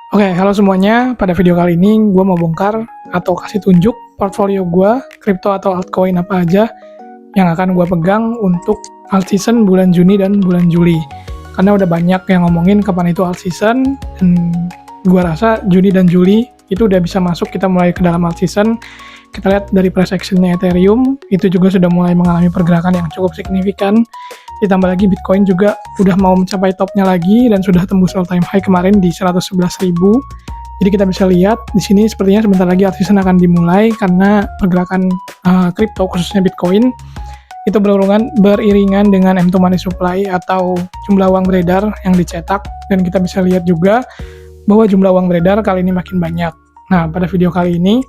Oke, halo semuanya. Pada video kali ini gue mau bongkar atau kasih tunjuk portfolio gue, kripto atau altcoin apa aja yang akan gue pegang untuk alt season bulan Juni dan bulan Juli. Karena udah banyak yang ngomongin kapan itu alt season, dan gue rasa Juni dan Juli itu udah bisa masuk, kita mulai ke dalam alt season. Kita lihat dari price action-nya Ethereum, itu juga sudah mulai mengalami pergerakan yang cukup signifikan. Ditambah lagi Bitcoin juga udah mau mencapai topnya lagi dan sudah tembus all time high kemarin di 111.000. Jadi kita bisa lihat di sini sepertinya sebentar lagi alt season akan dimulai karena pergerakan kripto khususnya Bitcoin itu beriringan dengan M2 money supply atau jumlah uang beredar yang dicetak, dan kita bisa lihat juga bahwa jumlah uang beredar kali ini makin banyak. Nah, pada video kali ini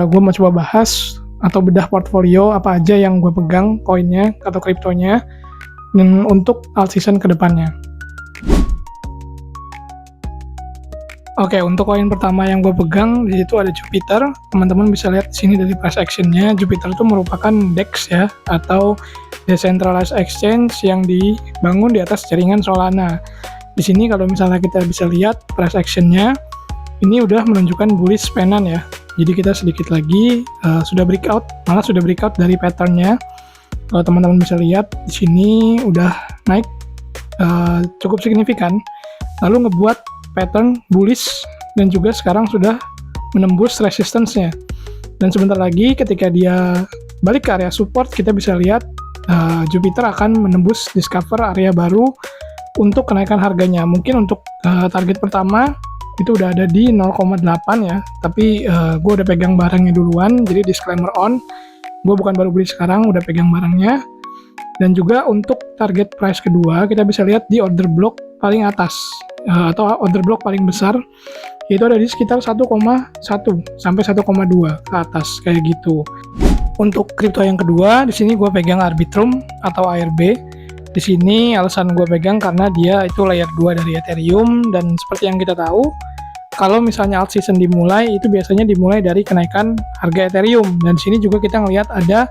gue mau coba bahas atau bedah portfolio apa aja yang gue pegang koinnya atau kriptonya dan untuk alt season ke depannya. Oke, untuk koin pertama yang gue pegang di situ ada Jupiter. Teman-teman bisa lihat di sini dari price action-nya, Jupiter itu merupakan DEX ya, atau Decentralized Exchange yang dibangun di atas jaringan Solana. Di sini kalau misalnya kita bisa lihat price action-nya, ini udah menunjukkan bullish penan ya. Jadi kita sedikit lagi sudah breakout dari pattern-nya. Kalau teman-teman bisa lihat di sini udah naik cukup signifikan, lalu ngebuat pattern bullish dan juga sekarang sudah menembus resistance-nya. Dan sebentar lagi ketika dia balik ke area support, kita bisa lihat Jupiter akan menembus discover area baru untuk kenaikan harganya. Mungkin untuk target pertama itu udah ada di 0,8 ya, tapi gue udah pegang barangnya duluan, jadi disclaimer on, gue bukan baru beli sekarang, udah pegang barangnya. Dan juga untuk target price kedua, kita bisa lihat di order block paling atas atau order block paling besar, yaitu ada di sekitar 1,1 sampai 1,2 ke atas kayak gitu. Untuk kripto yang kedua, di sini gue pegang Arbitrum atau ARB. Di sini alasan gue pegang karena dia itu layer 2 dari Ethereum, dan seperti yang kita tahu, kalau misalnya alt season dimulai, itu biasanya dimulai dari kenaikan harga Ethereum. Dan di sini juga kita ngelihat ada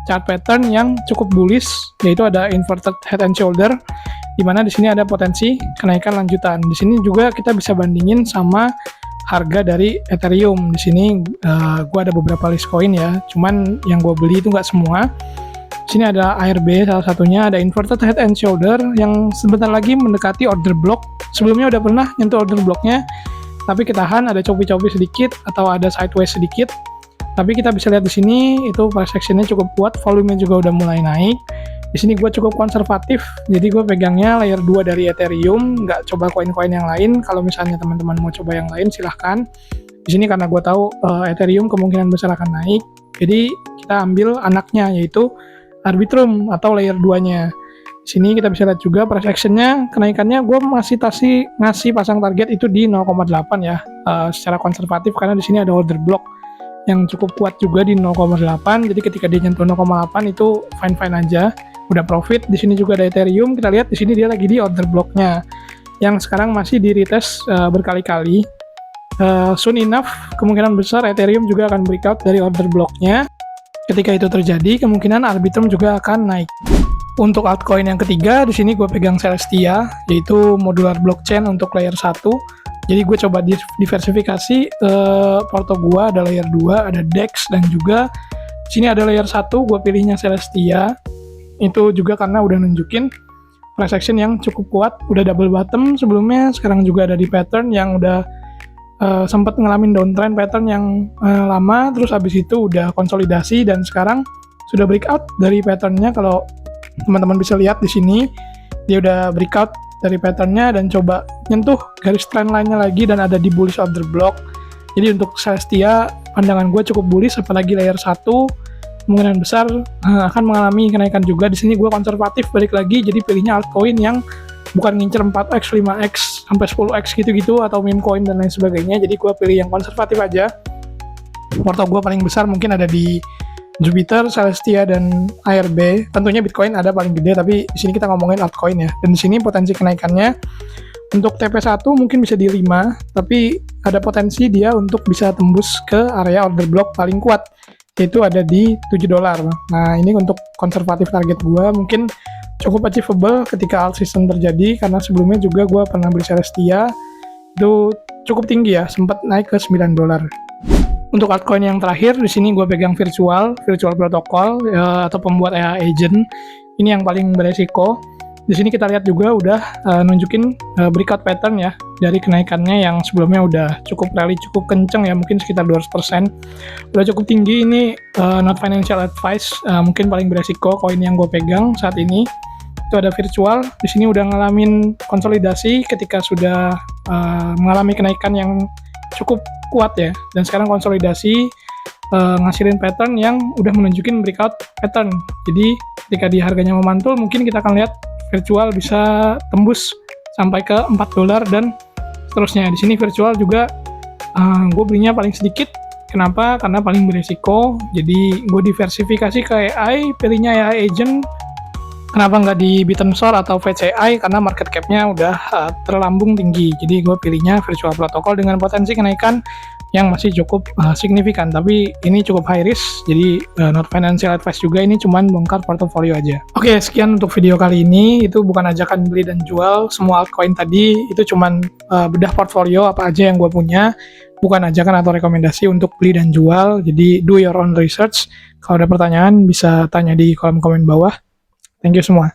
chart pattern yang cukup bullish, yaitu ada inverted head and shoulder, di mana di sini ada potensi kenaikan lanjutan. Di sini juga kita bisa bandingin sama harga dari Ethereum. Di sini gue ada beberapa list coin ya, cuman yang gue beli itu nggak semua. Di sini ada ARB salah satunya, ada inverted head and shoulder yang sebentar lagi mendekati order block. Sebelumnya udah pernah nyentuh order blocknya, tapi ketahan, ada copi-copi sedikit atau ada sideways sedikit. Tapi kita bisa lihat di sini itu price action-nya cukup kuat, volumenya juga udah mulai naik. Di sini gue cukup konservatif, jadi gue pegangnya layer 2 dari Ethereum, nggak coba koin-koin yang lain. Kalau misalnya teman-teman mau coba yang lain silahkan. Di sini karena gue tahu Ethereum kemungkinan besar akan naik, jadi kita ambil anaknya yaitu Arbitrum atau layer 2-nya. Di sini kita bisa lihat juga price action-nya, kenaikannya gue masih ngasih pasang target itu di 0,8 ya, secara konservatif karena di sini ada order block yang cukup kuat juga di 0,8. Jadi ketika dia nyentuh 0,8 itu fine-fine aja, udah profit. Di sini juga ada Ethereum, kita lihat di sini dia lagi di order block-nya yang sekarang masih di retest berkali-kali. Soon enough kemungkinan besar Ethereum juga akan breakout dari order block-nya. Ketika itu terjadi, kemungkinan Arbitrum juga akan naik. Untuk altcoin yang ketiga, di sini gue pegang Celestia, yaitu modular blockchain untuk layer 1. Jadi gue coba diversifikasi porto gue, ada layer 2, ada DEX, dan juga di sini ada layer 1, gue pilihnya Celestia. Itu juga karena udah nunjukin price action yang cukup kuat, udah double bottom sebelumnya, sekarang juga ada di pattern yang udah sempat ngalamin downtrend pattern yang lama, terus habis itu udah konsolidasi dan sekarang sudah breakout dari patternnya. Kalau teman-teman bisa lihat di sini dia udah breakout dari patternnya dan coba nyentuh garis trend line-nya lagi dan ada di bullish order block. Jadi untuk Celestia pandangan gue cukup bullish, apalagi layer 1 kemungkinan besar akan mengalami kenaikan juga. Di sini gue konservatif balik lagi, jadi pilihnya altcoin yang bukan ngincer 4x, 5x, sampai 10x gitu-gitu atau meme coin dan lain sebagainya. Jadi gue pilih yang konservatif aja. Porto gue paling besar mungkin ada di Jupiter, Celestia, dan ARB. Tentunya Bitcoin ada paling gede, tapi di sini kita ngomongin altcoin ya. Dan di sini potensi kenaikannya untuk TP1 mungkin bisa di 5, tapi ada potensi dia untuk bisa tembus ke area order block paling kuat, yaitu ada di $7. Nah, ini untuk konservatif target gue mungkin cukup achievable ketika alt season terjadi, karena sebelumnya juga gue pernah beli Celestia itu cukup tinggi ya, sempat naik ke $9. Untuk altcoin yang terakhir, di sini gue pegang virtual protocol atau pembuat AI agent. Ini yang paling beresiko. Di sini kita lihat juga udah nunjukin breakout pattern ya dari kenaikannya yang sebelumnya udah cukup rally, cukup kenceng ya, mungkin sekitar 200%. Udah cukup tinggi. Ini not financial advice, mungkin paling beresiko koin yang gue pegang saat ini. Itu ada virtual. Di sini udah ngalamin konsolidasi ketika sudah mengalami kenaikan yang cukup kuat ya, dan sekarang konsolidasi ngasilin pattern yang udah menunjukin breakout pattern. Jadi ketika di harganya memantul, mungkin kita akan lihat virtual bisa tembus sampai ke $4 dan seterusnya. Di sini virtual juga gue belinya paling sedikit. Kenapa? Karena paling beresiko. Jadi gue diversifikasi ke AI, pilihnya AI agent. Kenapa nggak di Bitstamp atau VCI? Karena market cap-nya udah terlambung tinggi. Jadi gue pilihnya virtual protocol dengan potensi kenaikan yang masih cukup signifikan. Tapi ini cukup high risk, jadi not financial advice juga. Ini cuman bongkar portofolio aja. Oke, sekian untuk video kali ini. Itu bukan ajakan beli dan jual semua altcoin tadi. Itu cuman bedah portfolio apa aja yang gue punya. Bukan ajakan atau rekomendasi untuk beli dan jual. Jadi do your own research. Kalau ada pertanyaan bisa tanya di kolom komen bawah. Thank you semua.